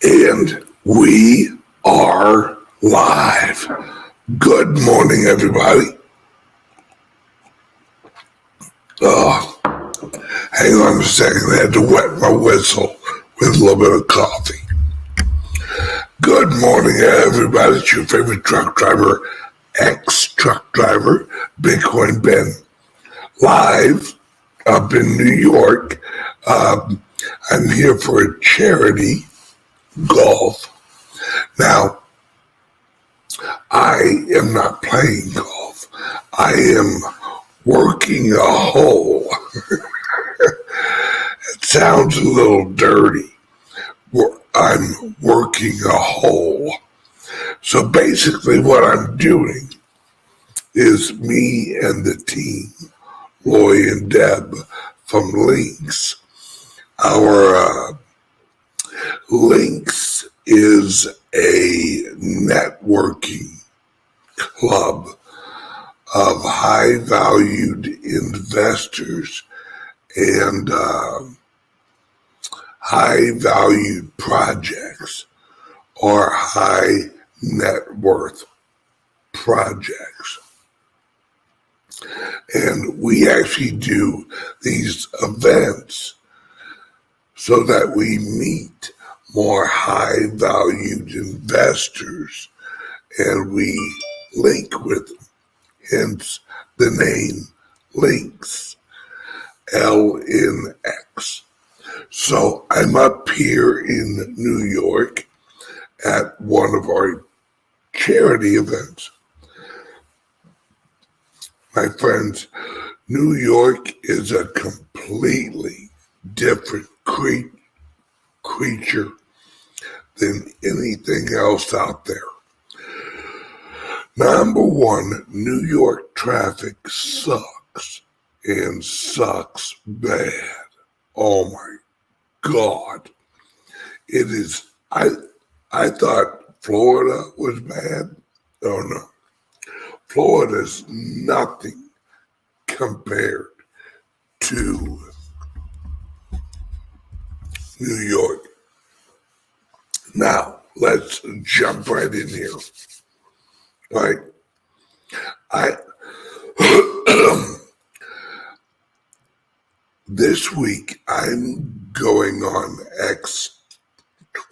And we are live. Good morning, everybody. Hang on a second. I had to wet my whistle with a little bit of coffee. Good morning, everybody. It's your favorite truck driver, ex-truck driver, Bitcoin Ben, live up in New York. I'm here for a charity golf. Now, I am not playing golf. I am working a hole. It sounds a little dirty. I'm working a hole. So basically what I'm doing is me and the team, Loy and Deb from LINX. Our LINX is a networking club of high-valued investors and high-valued projects or high net worth projects. And we actually do these events so that we meet more high-valued investors and we link with them. Hence the name LINX, LNX. So I'm up here in New York at one of our charity events. My friends, New York is a completely different creature than anything else out there. Number one, New York traffic sucks and sucks bad. Oh my God. It is, I thought Florida was bad. Oh no. Florida's nothing compared to New York. Now, let's jump right in here. Right? This week, I'm going on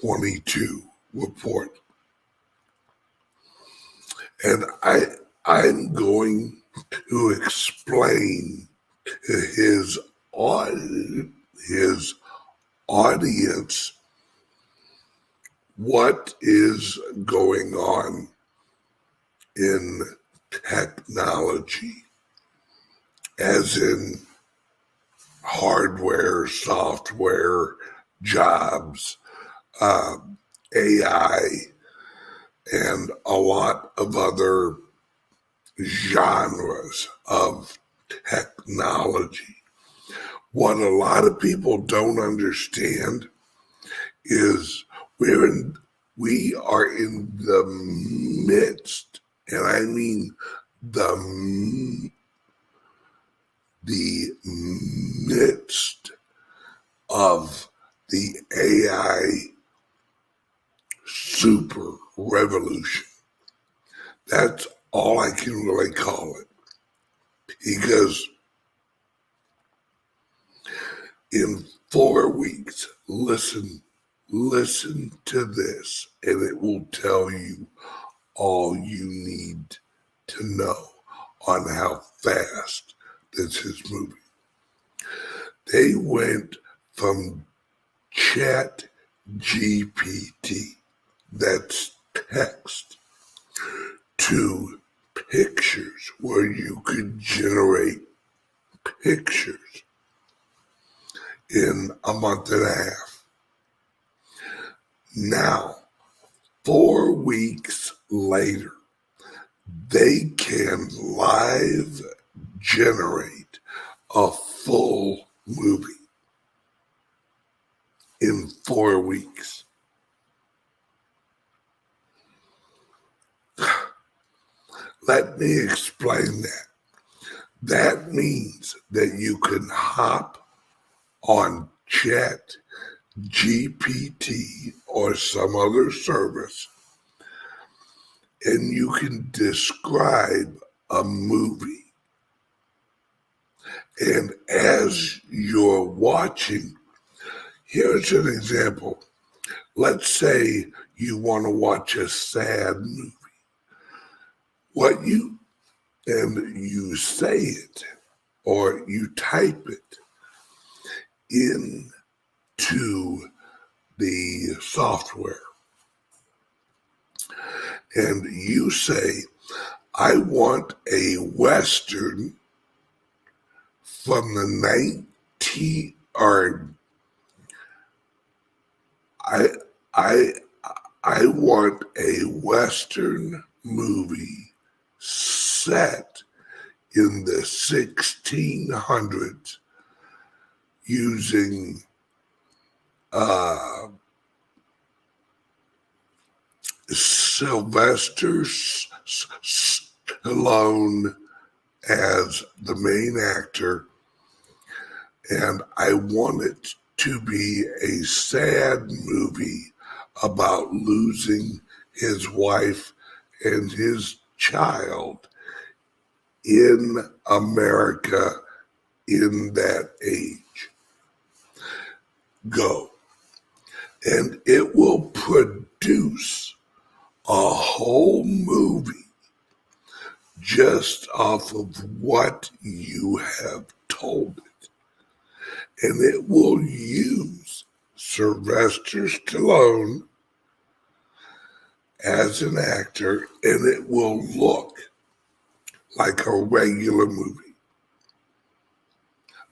X22 report. And I'm going to explain to his audience what is going on in technology, as in hardware, software, jobs, AI, and a lot of other genres of technology. What a lot of people don't understand is we are in the midst, and I mean the midst of the AI super revolution. That's all I can really call it. Because in 4 weeks, listen to this, and it will tell you all you need to know on how fast this is moving. They went from Chat GPT, that's text, to pictures where you could generate pictures in a month and a half. Now, 4 weeks later, they can live generate a full movie in 4 weeks. Let me explain that. That means that you can hop on Chat GPT or some other service, and you can describe a movie. And as you're watching, here's an example. Let's say you want to watch a sad movie. You say it or you type it into the software. And you say, I want a Western from the 19 or I want a Western movie set in the 1600s using Sylvester Stallone as the main actor, and I want it to be a sad movie about losing his wife and his child in America in that age. Go. And it will produce a whole movie just off of what you have told it. And it will use Sylvester Stallone as an actor, and it will look like a regular movie.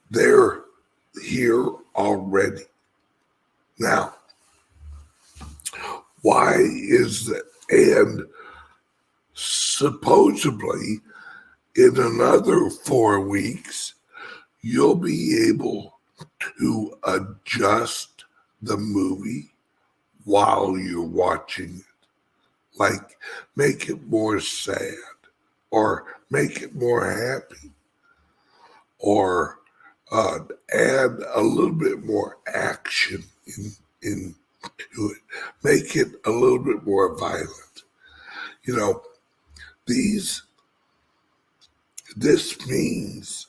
They're here already. Now, why is that? And supposedly, in another 4 weeks, you'll be able to adjust the movie while you're watching it. Like, make it more sad, or make it more happy, or add a little bit more action into it. Make it a little bit more violent. You know, this means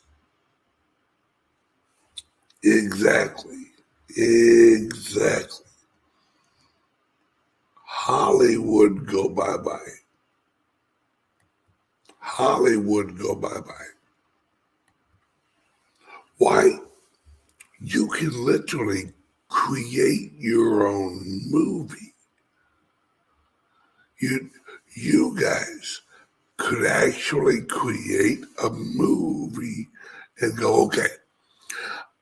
exactly. Hollywood go bye-bye. Hollywood go bye-bye. Why? You can literally create your own movie. You guys could actually create a movie and go, okay,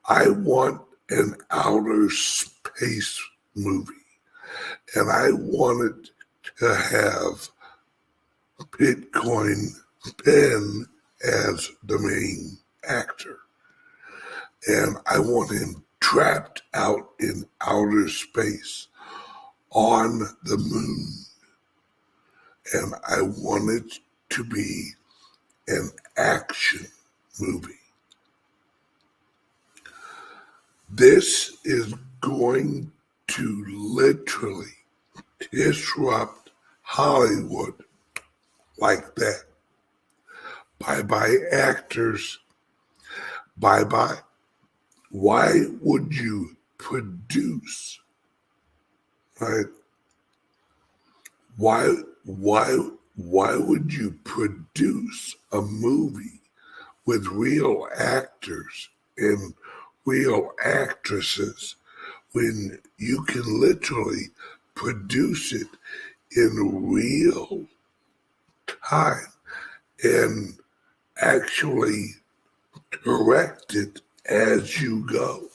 I want an outer space movie, and I want it to have Bitcoin Ben as the main actor. And I want him trapped out in outer space on the moon. And I want it to be an action movie. This is going to literally disrupt Hollywood like that. Bye-bye actors. Bye-bye. Why would you produce, right? Why would you produce a movie with real actors and real actresses when you can literally produce it in real time and actually correct it as you go?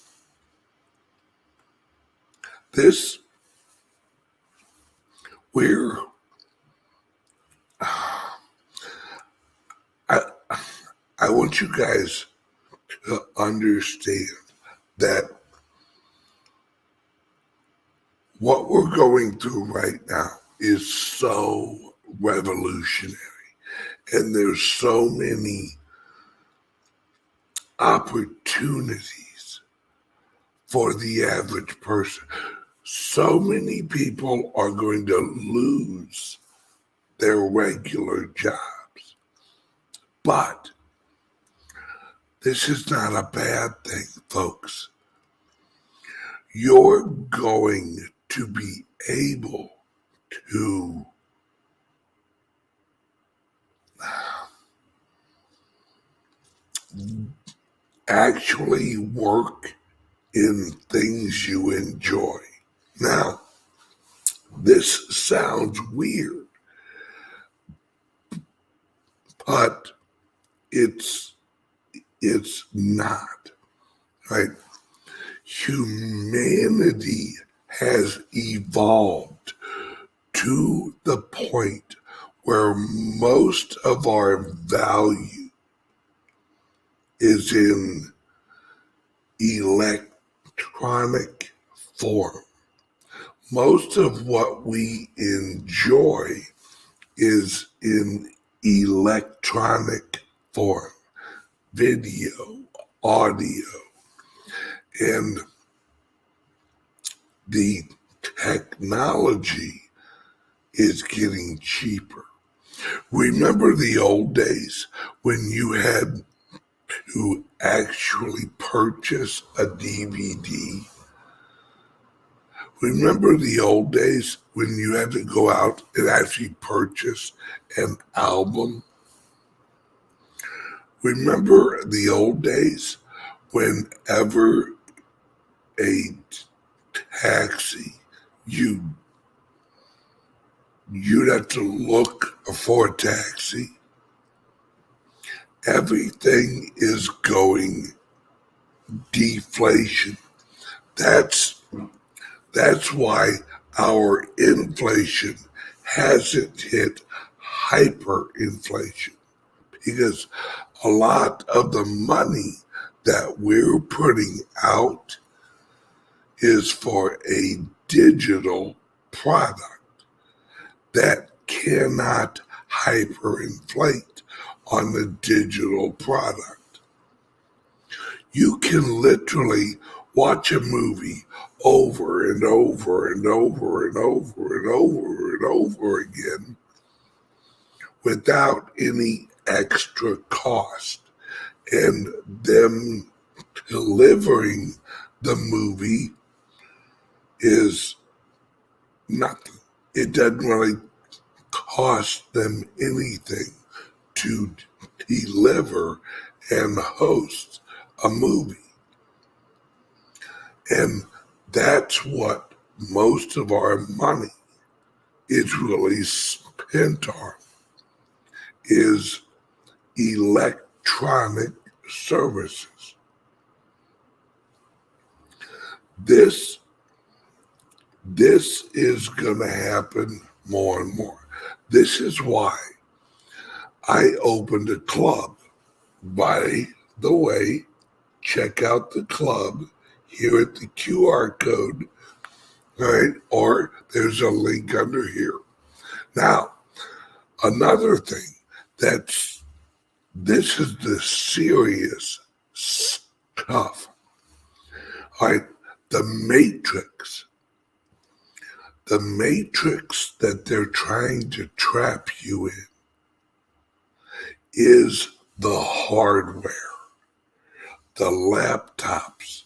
I want you guys to understand that what we're going through right now is so revolutionary, and there's so many opportunities for the average person. So many people are going to lose their regular jobs. But this is not a bad thing, folks. You're going to be able to actually work in things you enjoy. Now, this sounds weird, but it's not, right? Humanity has evolved to the point where most of our value is in electronic form. Most of what we enjoy is in electronic form, video, audio, and the technology is getting cheaper. Remember the old days when you had to actually purchase a DVD? Remember the old days when you had to go out and actually purchase an album? Remember the old days whenever a taxi, you'd have to look for a taxi? Everything is going deflation. That's why our inflation hasn't hit hyperinflation, because a lot of the money that we're putting out is for a digital product that cannot hyperinflate on the digital product. You can literally watch a movie over and over and over and over and over and over again without any extra cost, and them delivering the movie is nothing. It doesn't really cost them anything to deliver and host a movie. And that's what most of our money is really spent on, is electronic services. This is going to happen more and more. This is why I opened a club. By the way, check out the club here at the QR code, right? Or there's a link under here. Now, another thing this is the serious stuff. All right, the Matrix that they're trying to trap you in is the hardware, the laptops,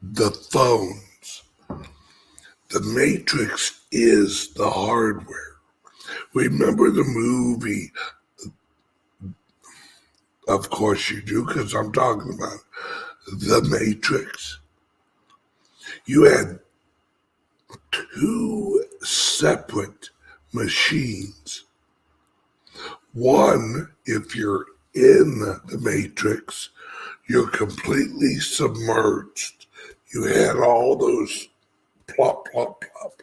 the phones. The Matrix is the hardware. Remember the movie? Of course you do, because I'm talking about The Matrix. You had two separate machines. One, if you're in the Matrix, you're completely submerged. You had all those plop, plop, plop,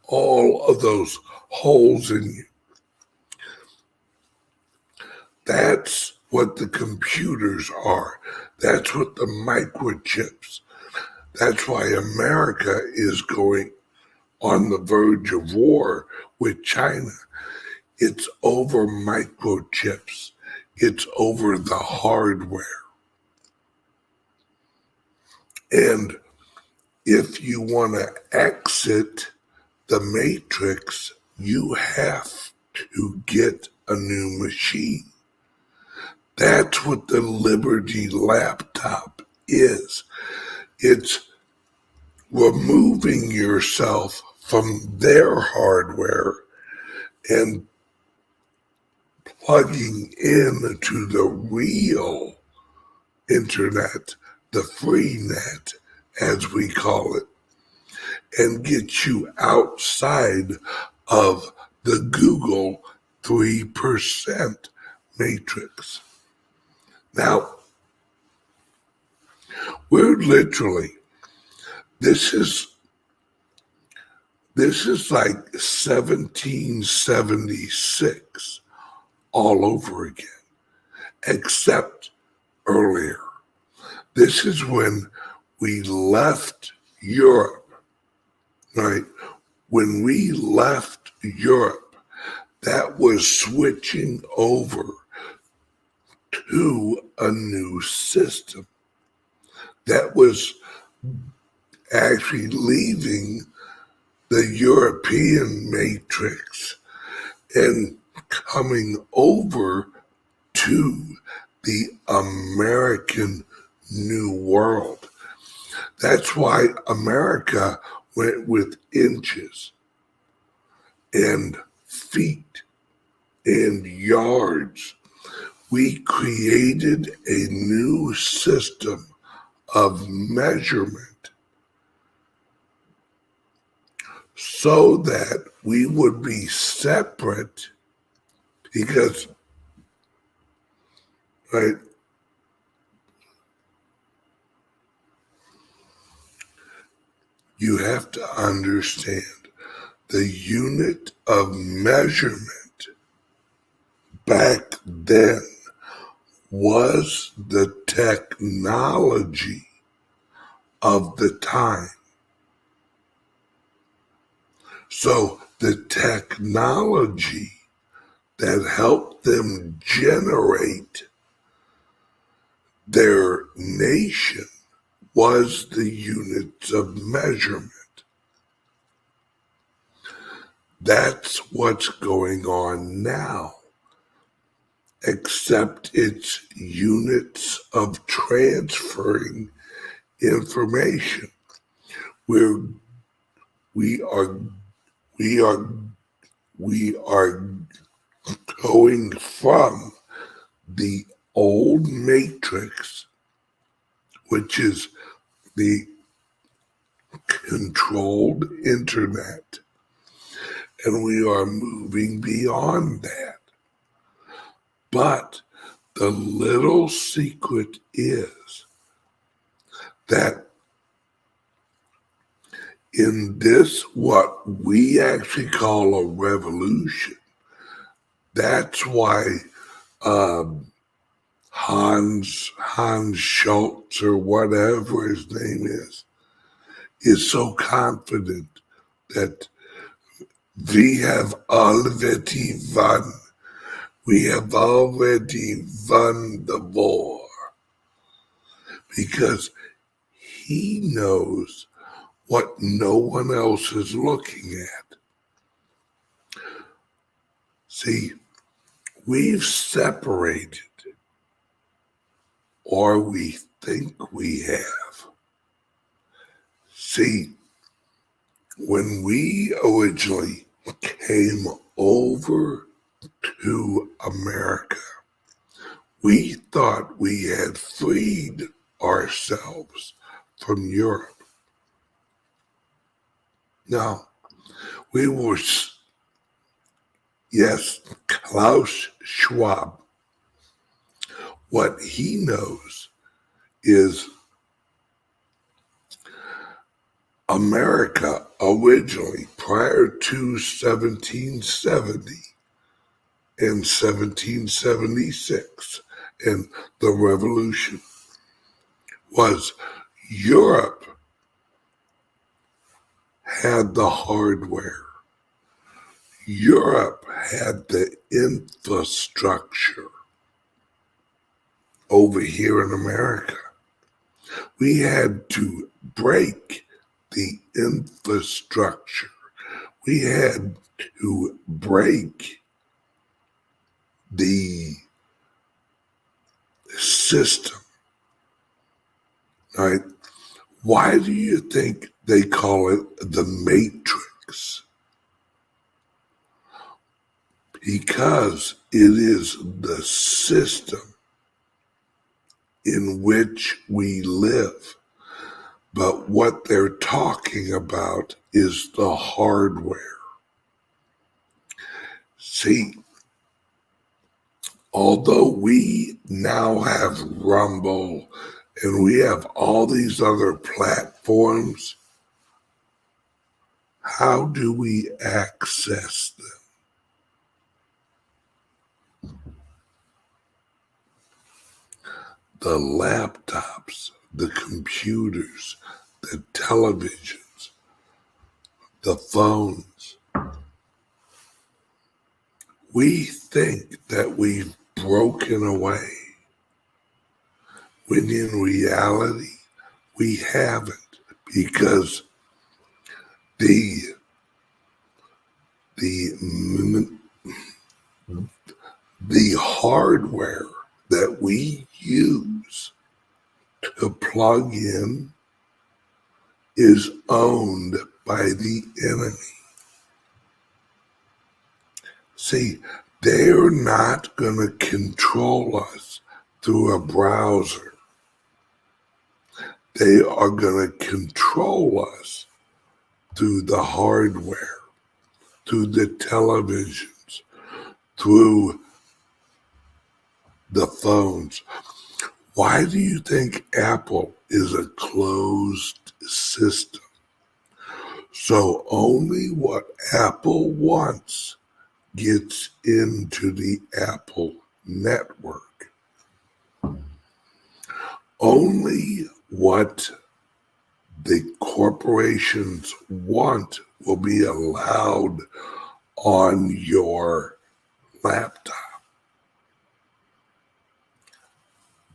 all of those holes in you. That's what the computers are. That's what the microchips. That's why America is going on the verge of war with China. It's over microchips. It's over the hardware. And if you want to exit the matrix, you have to get a new machine. That's what the Liberty laptop is. It's removing yourself from their hardware and plugging into the real internet, the free net, as we call it, and get you outside of the Google 3% matrix. Now, we're literally, this is like 1776 all over again, except earlier. This is when we left Europe, right? When we left Europe, that was switching over to a new system. That was actually leaving the European matrix and coming over to the American New World. That's why America went with inches and feet and yards. We created a new system of measurement so that we would be separate, because, right, you have to understand the unit of measurement back then was the technology of the time. So the technology that helped them generate their nation was the units of measurement. That's what's going on now, except it's units of transferring information. We are going from the old matrix, which is the controlled internet, and we are moving beyond that. But the little secret is that in this, what we actually call a revolution, that's why Hans Schultz, or whatever his name is so confident that we have already won. We have already won the war, because he knows what no one else is looking at. See, we've separated, or we think we have. See, when we originally came over to America, we thought we had freed ourselves from Europe. No, we were, yes, Klaus Schwab. What he knows is America originally, prior to 1770 and 1776 and the revolution, was Europe had the hardware. Europe had the infrastructure over here in America. We had to break the infrastructure. We had to break the system, right? Why do you think they call it the Matrix? Because it is the system in which we live. But what they're talking about is the hardware. See, although we now have Rumble and we have all these other platforms, how do we access them? The laptops, the computers, the televisions, the phones. We think that we've broken away, when in reality, we haven't, because the hardware that we use to plug in is owned by the enemy. See, they're not going to control us through a browser. They are going to control us through the hardware, through the televisions, through the phones. Why do you think Apple is a closed system? So only what Apple wants gets into the Apple network. Only what the corporations want will be allowed on your laptop.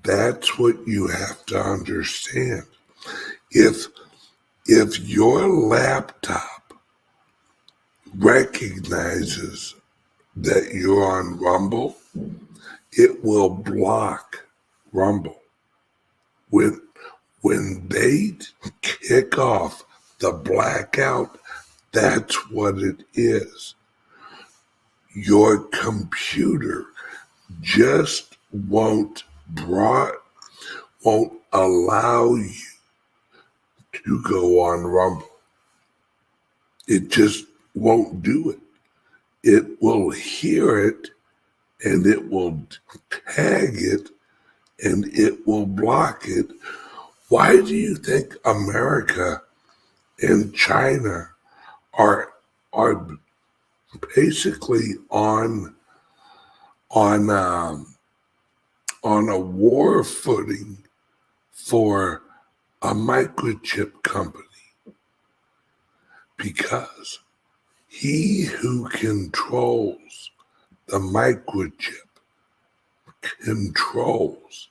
That's what you have to understand. If your laptop recognizes that you're on Rumble, it will block Rumble. When they kick off the blackout, that's what it is. Your computer just won't allow you to go on Rumble. It just won't do it. It will hear it and it will tag it and it will block it. Why do you think America and China are basically on a war footing for a microchip company? Because he who controls the microchip controls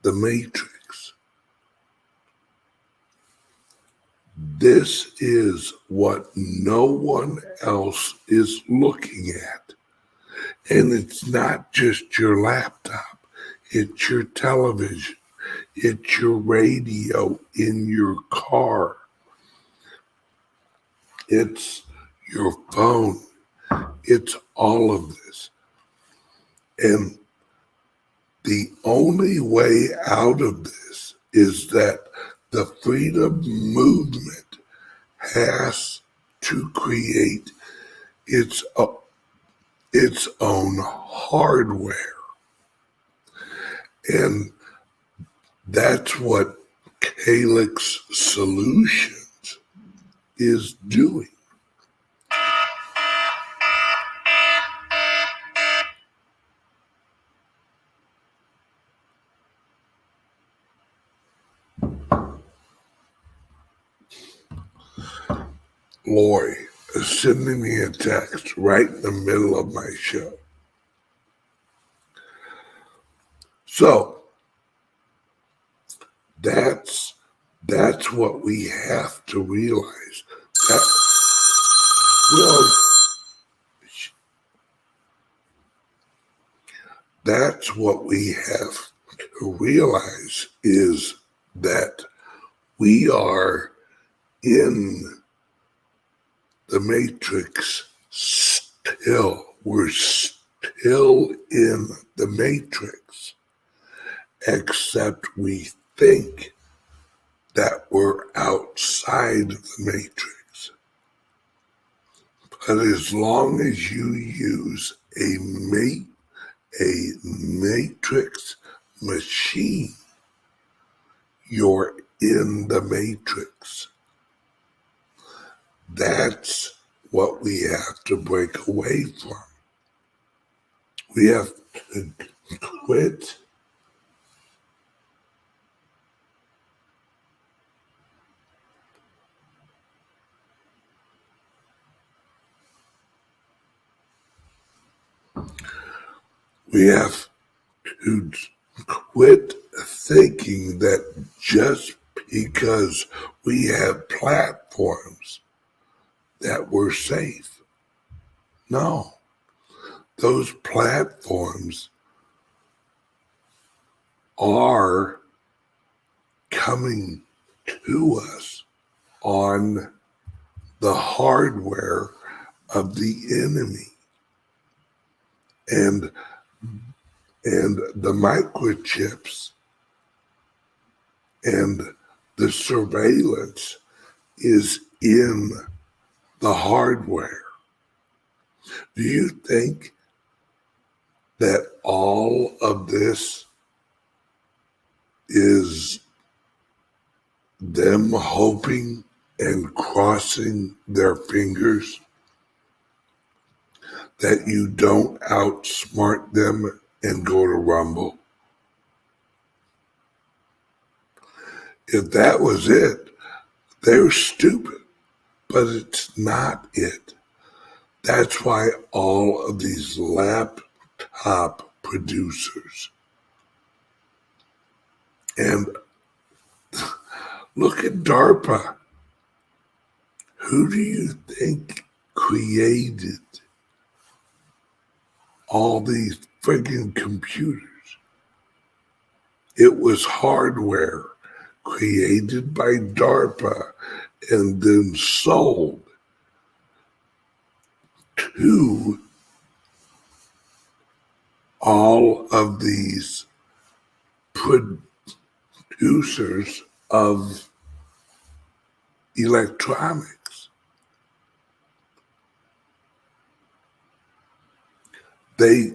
the matrix. This is what no one else is looking at. And it's not just your laptop, it's your television, it's your radio in your car, it's your phone, it's all of this. And the only way out of this is that the freedom movement has to create its own hardware. And that's what CALIX Solutions is doing. Lori is sending me a text right in the middle of my show. So, That's what we have to realize. That, well, that's what we have to realize is that we are in the matrix still. We're still in the matrix, except we think that we're outside of the matrix. But as long as you use a matrix machine, you're in the matrix. That's what we have to break away from. We have to quit we have to quit thinking that just because we have platforms that we're safe. No, those platforms are coming to us on the hardware of the enemy, and the microchips and the surveillance is in the hardware. Do you think that all of this is them hoping and crossing their fingers that you don't outsmart them and go to Rumble? If that was it, they're stupid, but it's not it. That's why all of these laptop producers, and look at DARPA. Who do you think created all these friggin' computers? It was hardware created by DARPA and then sold to all of these producers of electronics. They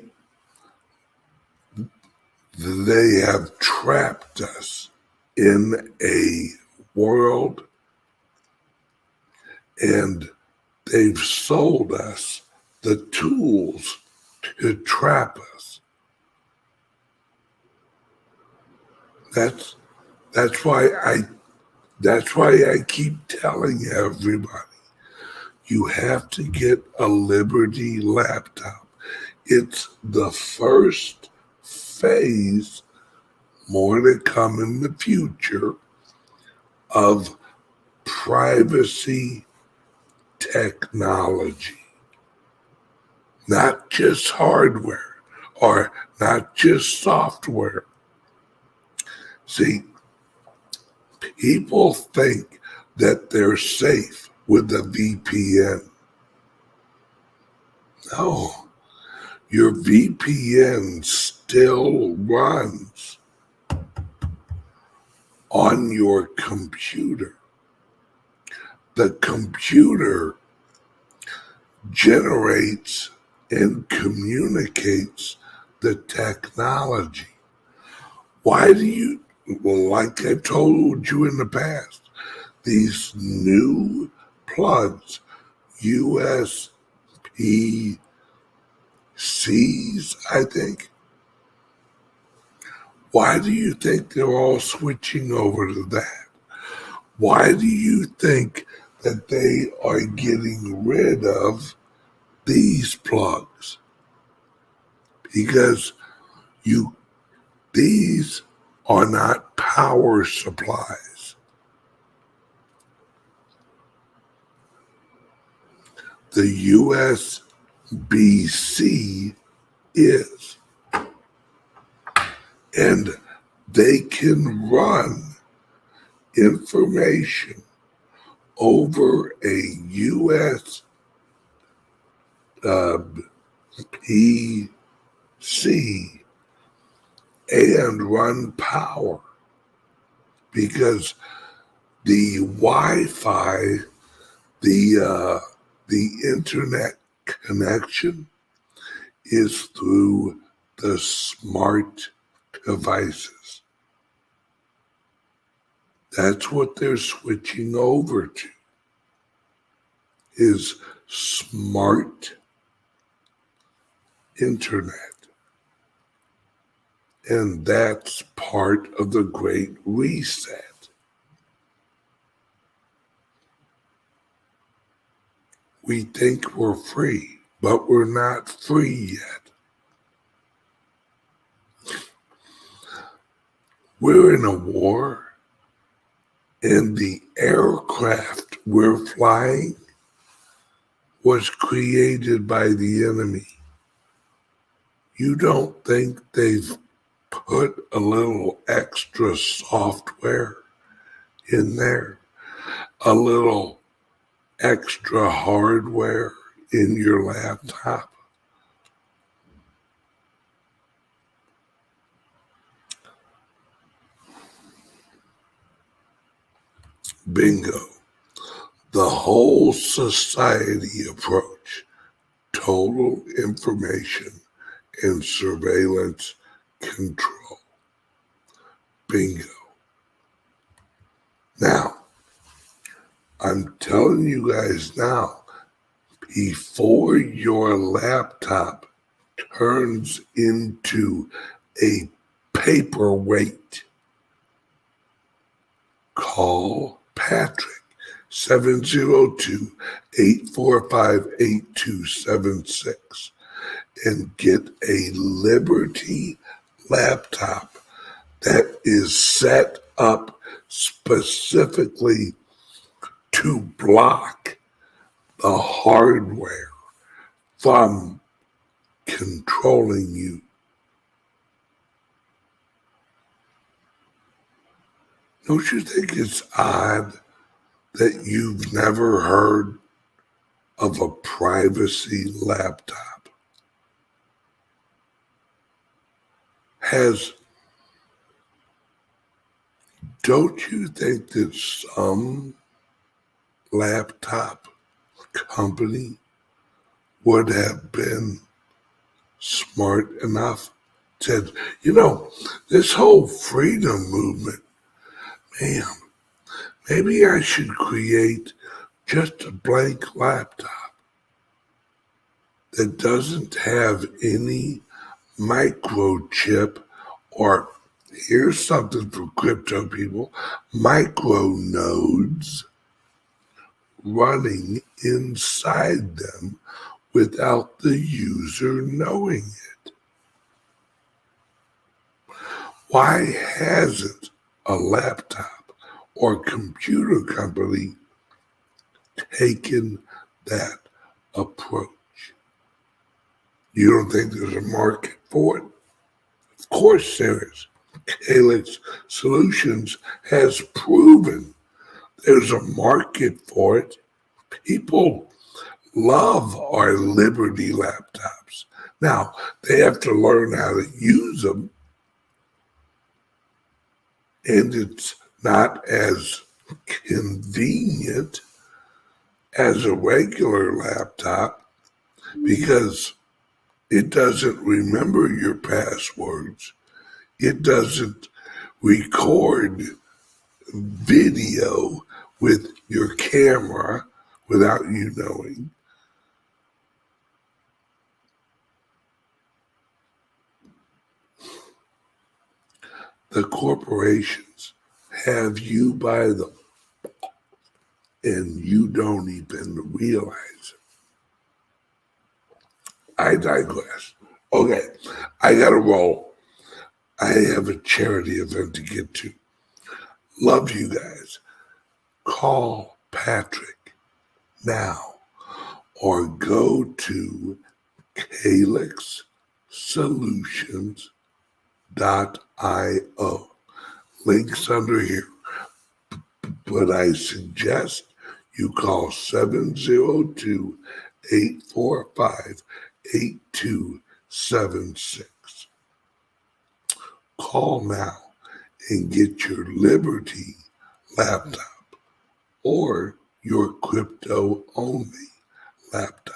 have trapped us in a world, and they've sold us the tools to trap us. That's why I keep telling everybody, you have to get a Liberty laptop. It's the first phase, more to come in the future, of privacy technology. Not just hardware or not just software. See, people think that they're safe with a VPN. No, your VPN still runs on your computer. The computer generates and communicates the technology. Why do you, well, like I told you in the past, these new plugs, USB-Cs, I think, why do you think they're all switching over to that? Why do you think that they are getting rid of these plugs? Because these are not power supplies. the USB-C is. And they can run information over a USB-C and run power, because the Wi-Fi, the internet connection is through the smart devices. That's what they're switching over to, is smart internet. And that's part of the Great Reset. We think we're free, but we're not free yet. We're in a war, and the aircraft we're flying was created by the enemy. You don't think they've put a little extra software in there, a little extra hardware in your laptop? Bingo. The whole society approach, total information and surveillance control. Bingo. Now, I'm telling you guys now, before your laptop turns into a paperweight, call Patrick, 702-845-8276, and get a Liberty laptop that is set up specifically to block the hardware from controlling you. Don't you think it's odd that you've never heard of a privacy laptop? Don't you think that some laptop company would have been smart enough to, this whole freedom movement, man, maybe I should create just a blank laptop that doesn't have any microchip, or here's something for crypto people, micro nodes running inside them without the user knowing it. Why hasn't a laptop or computer company taken that approach? You don't think there's a market for it? Of course there is. CALIX Solutions has proven there's a market for it. People love our Liberty laptops. Now, they have to learn how to use them, and it's not as convenient as a regular laptop because it doesn't remember your passwords. It doesn't record video with your camera without you knowing. The corporations have you by the, and you don't even realize it. I digress. Okay, I gotta roll. I have a charity event to get to. Love you guys. Call Patrick now or go to calixsolutions.io. Links under here. But I suggest you call 702-845-8276. Call now and get your Liberty laptop or your crypto-only laptop.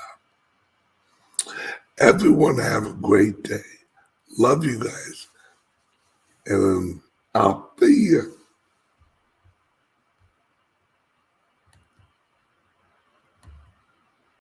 Everyone have a great day. Love you guys. And I'll see you.